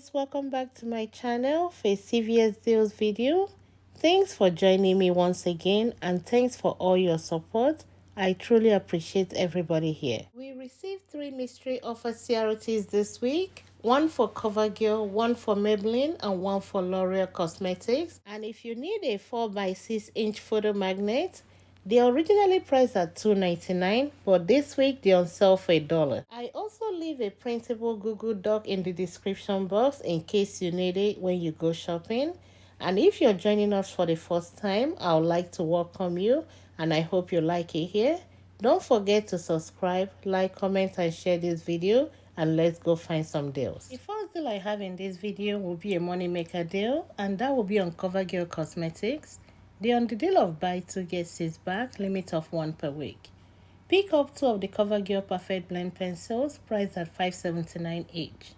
guys, welcome back to my channel for a CVS deals video. Thanks for joining me once again and thanks for all your support. I truly appreciate everybody here. We received 3 mystery offer CRTs this week. One for CoverGirl, one for Maybelline, and one for L'Oreal Cosmetics. And if you need a 4x6-inch photo magnet, they originally priced at $2.99, but this week they're on sale for $1. I also leave a printable Google Doc in the description box in case you need it when you go shopping. And if you're joining us for the first time, I would like to welcome you and I hope you like it here. Don't forget to subscribe, like, comment, and share this video, and let's go find some deals. The first deal I have in this video will be a moneymaker deal, and that will be on CoverGirl Cosmetics. They're on the deal of buy 2 get 6 back, limit of 1 per week. Pick up 2 of the CoverGirl Perfect Blend pencils, priced at $5.79 each.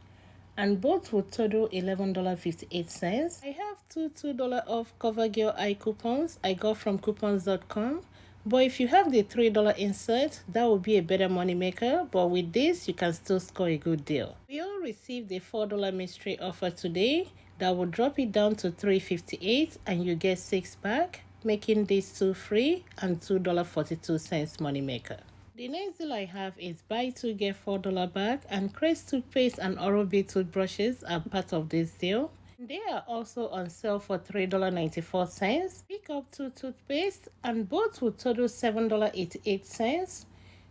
And both will total $11.58. I have two $2 off CoverGirl eye coupons I got from coupons.com. But if you have the $3 insert, that will be a better money maker. But with this, you can still score a good deal. We all received a $4 mystery offer today that will drop it down to $3.58 and you get 6 back, making this 2 free and $2.42 money maker. The next deal I have is buy 2 get $4 back, and Crest toothpaste and Oral-B toothbrushes are part of this deal. They are also on sale for $3.94. Pick up 2 toothpaste and both will total $7.88.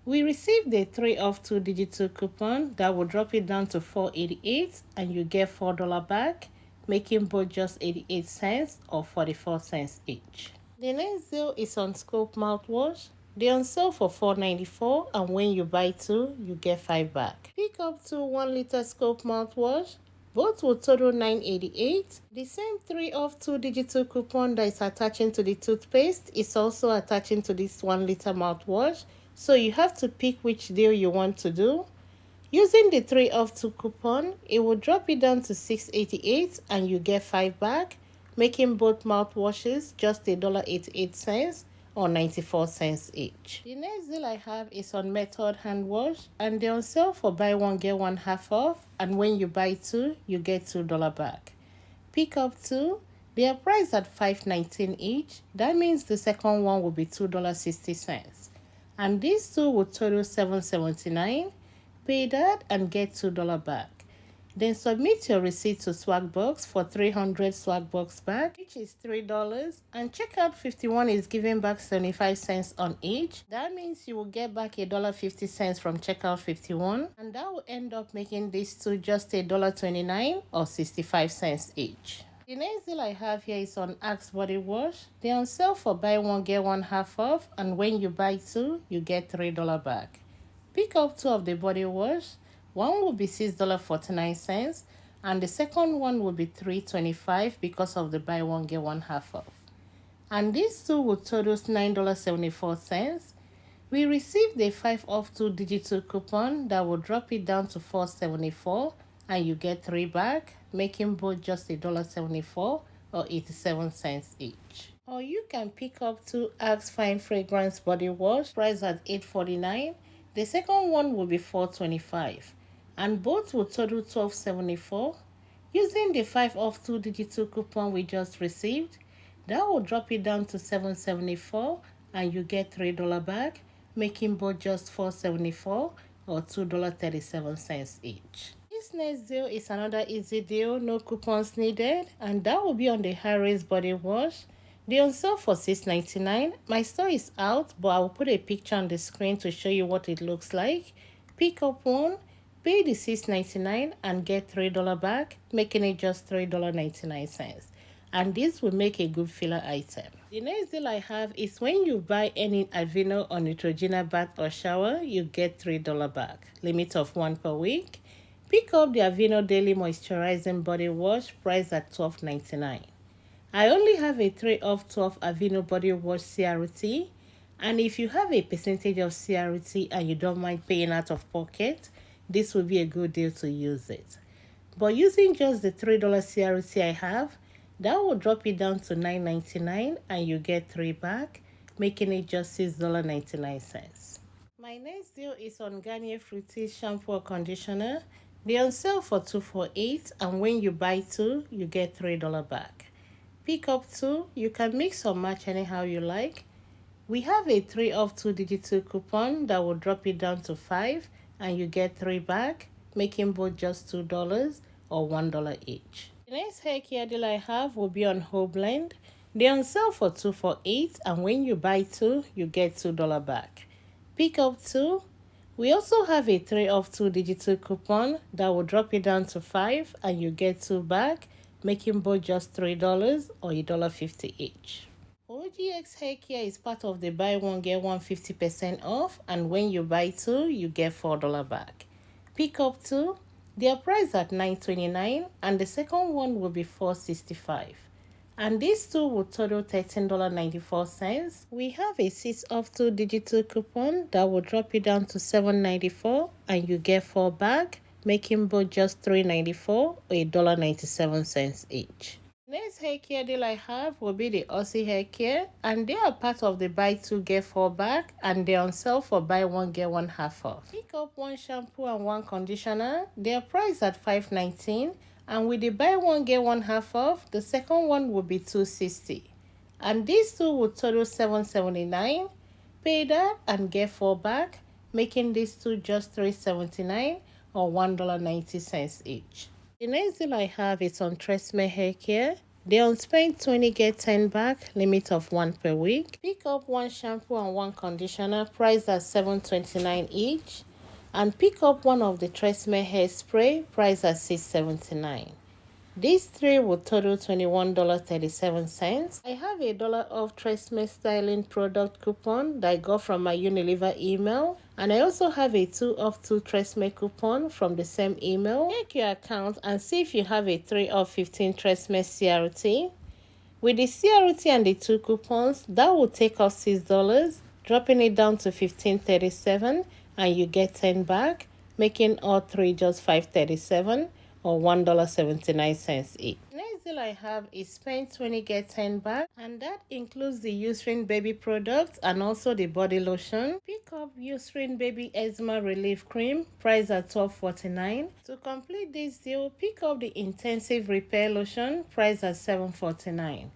We received a 3 off 2 digital coupon that will drop it down to $4.88 and you get $4 back, making both just 88 cents or 44 cents each. The next deal is on Scope mouthwash. They're on sale for $4.94 and when you buy 2, you get 5 back. Pick up 2 1-liter Scope mouthwash. Both will total $9.88. The same 3 off 2 digital coupon that is attaching to the toothpaste is also attaching to this 1-liter mouthwash. So you have to pick which deal you want to do. Using the 3 off 2 coupon, it will drop it down to $6.88 and you get 5 back, making both mouthwashes just $1.88 or 94 cents each. The next deal I have is on Method hand wash, and they're on sale for buy 1 get 1 half off, and when you buy 2, you get $2 back. Pick up 2. They are priced at $5.19 each. That means the second one will be $2.60. And these 2 will total $7.79. Pay that and get $2 back. Then submit your receipt to Swagbox for 300 Swagbox back, which is $3. And checkout 51 is giving back 75 cents on each. That means you will get back $1.50 from checkout 51. And that will end up making these 2 just $1.29 or 65 cents each. The next deal I have here is on Axe body wash. They're on sale for buy 1 get 1 half off, and when you buy 2, you get $3 back. Pick up 2 of the body wash. One will be $6.49 and the second one will be $3.25 because of the buy 1 get 1 half off. And these 2 will total $9.74. We received a 5 off 2 digital coupon that will drop it down to $4.74 and you get 3 back, making both just $1.74 or 87 cents each. Or you can pick up 2 Axe Fine Fragrance body wash priced at $8.49. The second one will be $4.25 and both will total $12.74. Using the 5 off 2 digital coupon we just received, that will drop it down to $7.74 and you get $3 back, making both just $4.74 or $2.37 each. This next deal is another easy deal, no coupons needed, and that will be on the Highrise body wash. They're on sale for $6.99. My store is out, but I will put a picture on the screen to show you what it looks like. Pick up 1, pay the $6.99 and get $3 back, making it just $3.99. And this will make a good filler item. The next deal I have is when you buy any Avino or Neutrogena bath or shower, you get $3 back, limit of 1 per week. Pick up the Avino Daily Moisturizing Body Wash priced at $12.99. I only have a 3 off 12 Avino Body Wash CRT, and if you have a percentage of CRT and you don't mind paying out of pocket, this will be a good deal to use it. But using just the $3 CRT I have, that will drop it down to $9.99 and you get 3 back, making it just $6.99. My next deal is on Garnier Fructis Shampoo or Conditioner. They're on sale for 2 for 8, and when you buy 2, you get $3 back. Pick up 2, you can mix or match anyhow you like. We have a 3 off 2 digital coupon that will drop it down to 5 and you get 3 back, making both just $2 or $1 each. The next hair care deal I have will be on whole blend. They're on sale for 2 for 8, and when you buy 2, you get $2 back. Pick up 2. We also have a 3 off 2 digital coupon that will drop it down to 5 and you get 2 back, making both just $3 or $1.50 each. OGX Hair Care is part of the buy one get one 50% off, and when you buy 2, you get $4 back. Pick up 2. They are priced at $9.29 and the second one will be $4.65. And these two will total $13.94. We have a 6 off 2 digital coupon that will drop it down to $7.94 and you get 4 back, making both just $3.94 or $1.97 each. Next hair care deal I have will be the Aussie hair care, and they are part of the buy 2 get 4 back, and they're on sale for buy 1 get 1 half off. Pick up 1 shampoo and 1 conditioner. They are priced at $5.19, and with the buy 1 get 1 half off, the second one will be $2.60. And these two will total $7.79. Pay that and get 4 back, making these two just $3.79 or $1.90 each. The next deal I have is on Tresemme Hair Care. They on spend 20 get 10 back, limit of 1 per week. Pick up 1 shampoo and 1 conditioner, priced at $7.29 each. And pick up 1 of the Tresemme hairspray, priced at $6.79. These 3 will total $21.37. I have a $1 off Tresemme styling product coupon that I got from my Unilever email. And I also have a 2 off 2 Tresemme coupon from the same email. Check your account and see if you have a 3 off 15 Tresemme CRT. With the CRT and the 2 coupons, that will take off $6, dropping it down to $15.37, and you get 10 back, making all 3 just $5.37 or $1.79 each. Next deal I have is spend 20 get 10 back, and that includes the Eucerin baby products and also the body lotion. Pick up Eucerin baby eczema relief cream, priced at $12.49. To complete this deal, pick up the intensive repair lotion, priced at $7.49.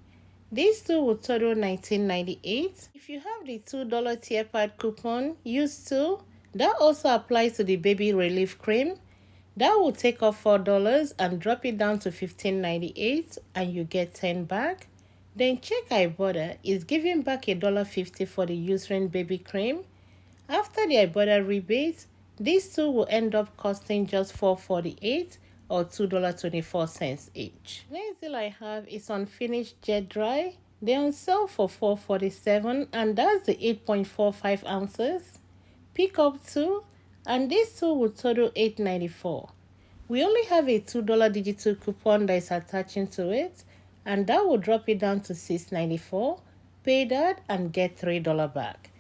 These two will total $19.98. If you have the $2 tier pad coupon, use 2. That also applies to the baby relief cream. That will take off $4 and drop it down to $15.98, and you get 10 back. Then check Ibotta is giving back $1.50 for the Eucerin baby cream. After the Ibotta rebate, these two will end up costing just $4.48 or $2.24 each. Next deal I have is on Finish Jet Dry. They're on sale for $4.47, and that's the 8.45 ounces. Pick up 2. And these two will total $8.94. We only have a $2 digital coupon that is attaching to it, and that will drop it down to $6.94. Pay that and get $3 back.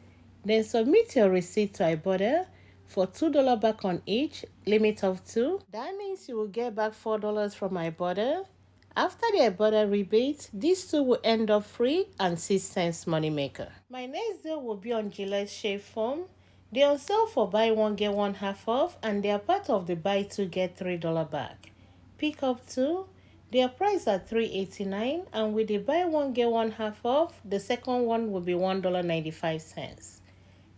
Then submit your receipt to Ibotta for $2 back on each, limit of 2. That means you will get back $4 from Ibotta. After the Ibotta rebate, these two will end up free and 6 cents moneymaker. My next deal will be on Gillette shave foam. They are on sale for buy 1 get 1 half off, and they are part of the buy 2 get $3 back. Pick up 2. They are priced at $3.89, and with the buy 1 get 1 half off, the second one will be $1.95.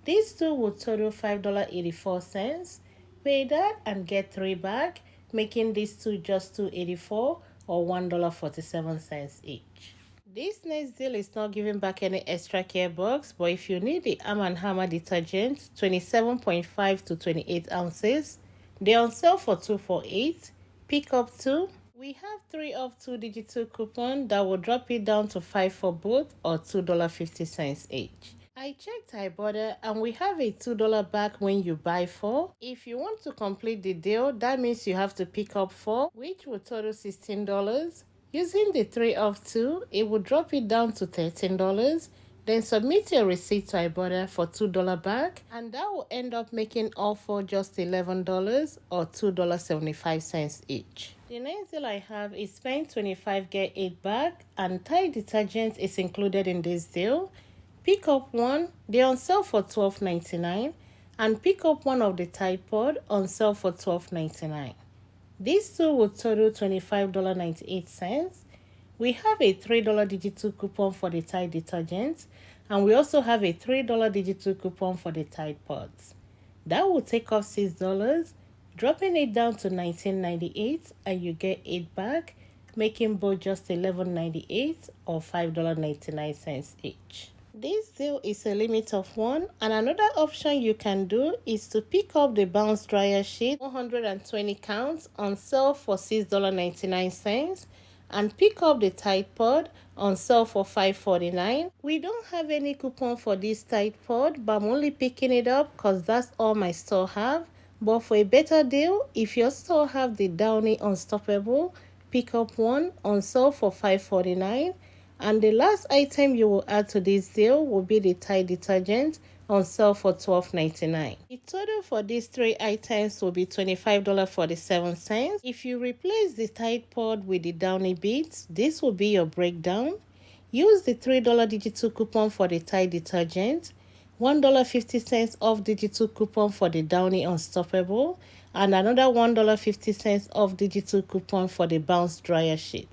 These two will total $5.84. Pay that and get 3 back, making these two just $2.84 or $1.47 each. This next deal is not giving back any extra care box, but if you need the Arm & Hammer detergent, 27.5 to 28 ounces, they're on sale for 2 for 8. Pick up 2. We have 3 off 2 digital coupon that will drop it down to 5 for both or $2.50 each. I checked Ibotta and we have a $2 back when you buy 4. If you want to complete the deal, that means you have to pick up 4, which will total $16. Using the 3 off 2, it will drop it down to $13. Then submit your receipt to Ibotta for $2 back, and that will end up making all 4 just $11 or $2.75 each. The next deal I have is spend 25 get 8 back, and Tide detergent is included in this deal. Pick up 1, they're on sale for $12.99, and pick up 1 of the Tide Pod on sale for $12.99. These two will total $25.98. We have a $3 digital coupon for the Tide detergent, and we also have a $3 digital coupon for the Tide pods. That will take off $6, dropping it down to $19.98, and you get 8 back, making both just $11.98 or $5.99 each. This deal is a limit of 1, and another option you can do is to pick up the bounce dryer sheet 120 counts on sale for $6.99 and pick up the Tide pod on sale for $5.49. We don't have any coupon for this Tide pod, but I'm only picking it up because that's all my store have. But for a better deal, if your store have the Downy Unstoppable, pick up one on sale for $5.49. And the last item you will add to this deal will be the Tide detergent on sale for $12.99. The total for these 3 items will be $25.47. If you replace the Tide pod with the Downy Beads, this will be your breakdown. Use the $3 digital coupon for the Tide detergent, $1.50 off digital coupon for the Downy Unstoppable, and another $1.50 off digital coupon for the bounce dryer sheet.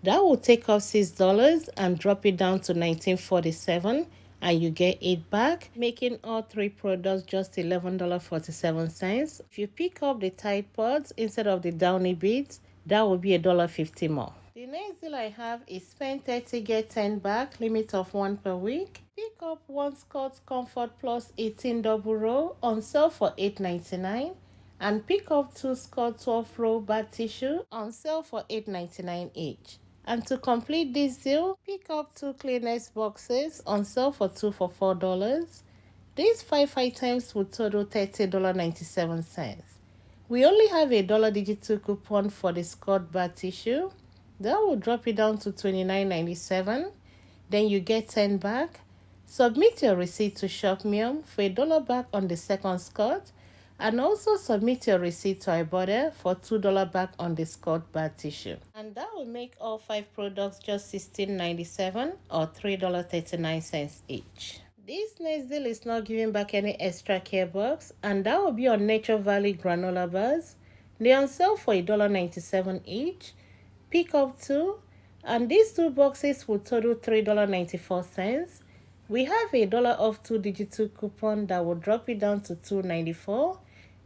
That will take off $6 and drop it down to $19.47, and you get 8 back, making all 3 products just $11.47. If you pick up the Tide pods instead of the Downy Beads, that will be $1.50 more. The next deal I have is spend 30, get 10 back, limit of 1 per week. Pick up 1 Scott Comfort Plus 18 double roll on sale for $8.99. And pick up 2 Scott 12 roll bath tissue on sale for $8.99 each. And to complete this deal, pick up 2 Kleenex boxes on sale for 2 for $4. These 5 items will total $30.97. We only have a $1 digital coupon for the Scott bath tissue. That will drop it down to $29.97. Then you get 10 back. Submit your receipt to Shopmium for $1 back on the second Scott. And also submit your receipt to Ibotta for $2 back on the Scott bath tissue. And that will make all 5 products just $16.97 or $3.39 each. This next deal is not giving back any extra care box, and that will be on Nature Valley granola bars. They're on sale for $1.97 each. Pick up 2, and these 2 boxes will total $3.94. We have a $1 off 2 digital coupon that will drop it down to $2.94.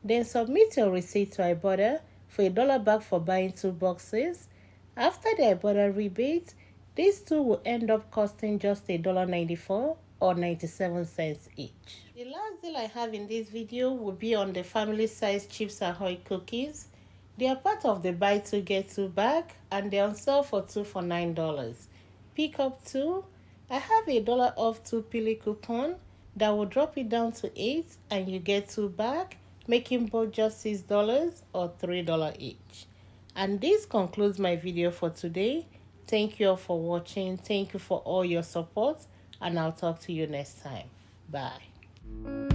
Then submit your receipt to Ibotta for $1 back for buying 2 boxes. After the Ibotta rebate, these 2 will end up costing just $1.94 or 97 cents each. The last deal I have in this video will be on the family size Chips Ahoy cookies. They are part of the buy 2 get 2 bag, and they're on sale for 2 for $9. Pick up 2. I have a $1 off 2 Pili coupon that will drop it down to 8, and you get 2 back, making both just $6 or $3 each. And this concludes my video for today. Thank you all for watching. Thank you for all your support, and I'll talk to you next time. Bye.